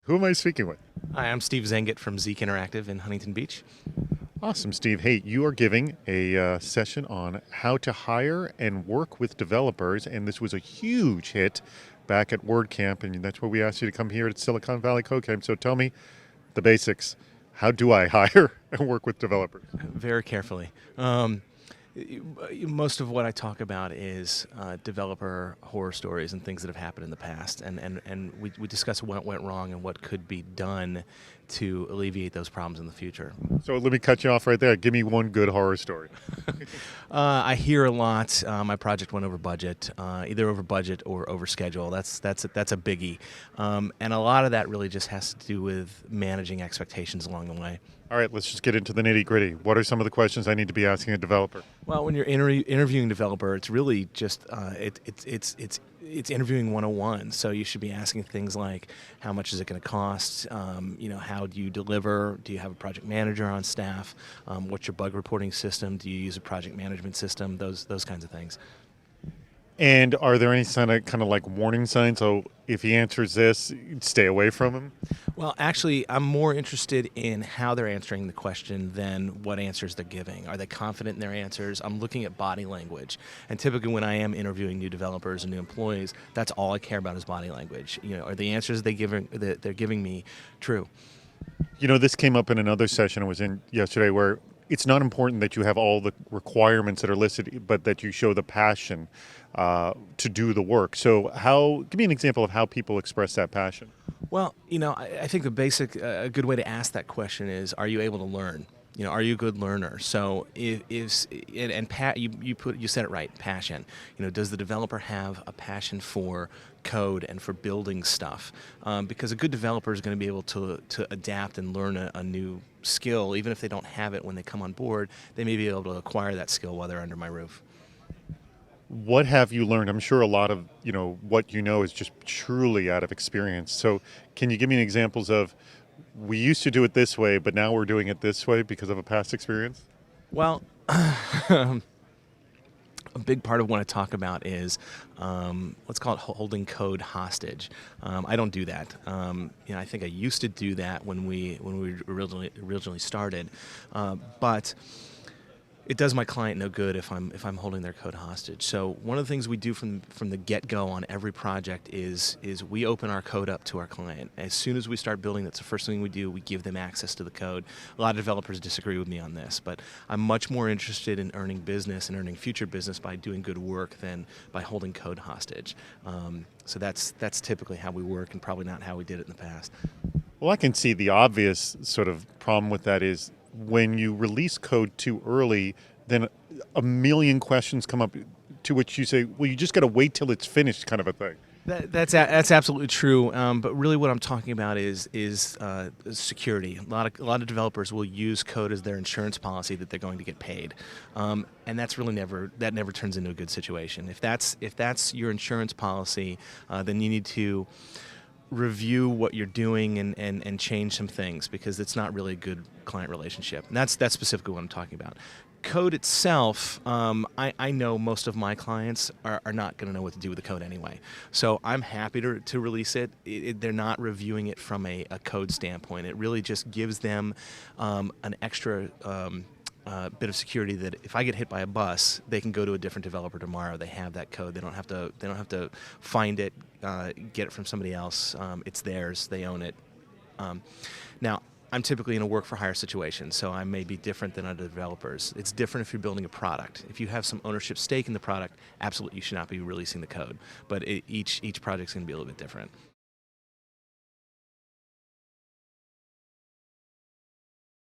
Who am I speaking with? Hi, I'm Steve Zehngut from Zeek Interactive in Huntington Beach. Awesome, Steve. Hey, you are giving a session on how to hire and work with developers, and this was a huge hit back at WordCamp, and that's why we asked you to come here at Silicon Valley Code Camp. So tell me the basics. How do I hire and work with developers? Very carefully. Most of what I talk about is developer horror stories and things that have happened in the past, and we discuss what went wrong and what could be done to alleviate those problems in the future. So let me cut you off right there. Give me one good horror story. I hear a lot. My project went over budget, either over budget or over schedule. That's a biggie, and a lot of that really just has to do with managing expectations along the way. All right, let's just get into the nitty gritty. What are some of the questions I need to be asking a developer? Well, when you're interviewing a developer, it's really just it's interviewing 101. So you should be asking things like, how much is it going to cost? How do you deliver? Do you have a project manager on staff? What's your bug reporting system? Do you use a project management system? Those kinds of things. And are there any kind of like warning signs? So if he answers this, stay away from him? Well, actually, I'm more interested in how they're answering the question than what answers they're giving. Are they confident in their answers? I'm looking at body language. And typically when I am interviewing new developers and new employees, that's all I care about is body language. Are the answers they're giving me true? This came up in another session I was in yesterday where it's not important that you have all the requirements that are listed, but that you show the passion to do the work. So give me an example of how people express that passion. Well, I think a good way to ask that question is, are you able to learn? Are you a good learner? So you said it right, passion. Does the developer have a passion for code and for building stuff? Because a good developer is going to be able to adapt and learn a new skill, even if they don't have it when they come on board. They may be able to acquire that skill while they're under my roof. What have you learned? I'm sure a lot of what you know is just truly out of experience. So can you give me examples of, we used to do it this way, but now we're doing it this way because of a past experience? Well, a big part of what I talk about is let's call it holding code hostage. I don't do that. I think I used to do that when we originally started, but it does my client no good if I'm holding their code hostage. So one of the things we do from the get-go on every project is we open our code up to our client. As soon as we start building, that's the first thing we do. We give them access to the code. A lot of developers disagree with me on this, but I'm much more interested in earning business and earning future business by doing good work than by holding code hostage. So that's typically how we work, and probably not how we did it in the past. Well, I can see the obvious sort of problem with that is when you release code too early, then a million questions come up to which you say, well, you just got to wait till it's finished, kind of a thing. That's absolutely true. But really, what I'm talking about is security. A lot of developers will use code as their insurance policy that they're going to get paid, and that's really never turns into a good situation. If that's your insurance policy, then you need to review what you're doing and change some things, because it's not really a good client relationship. And that's specifically what I'm talking about. Code itself, I know most of my clients are not going to know what to do with the code anyway. So I'm happy to release it. They're not reviewing it from a code standpoint. It really just gives them an extra bit of security that if I get hit by a bus, they can go to a different developer tomorrow. They have that code. They don't have to find it, get it from somebody else. It's theirs. They own it. Now, I'm typically in a work-for-hire situation, so I may be different than other developers. It's different if you're building a product. If you have some ownership stake in the product, absolutely you should not be releasing the code. But each project's going to be a little bit different.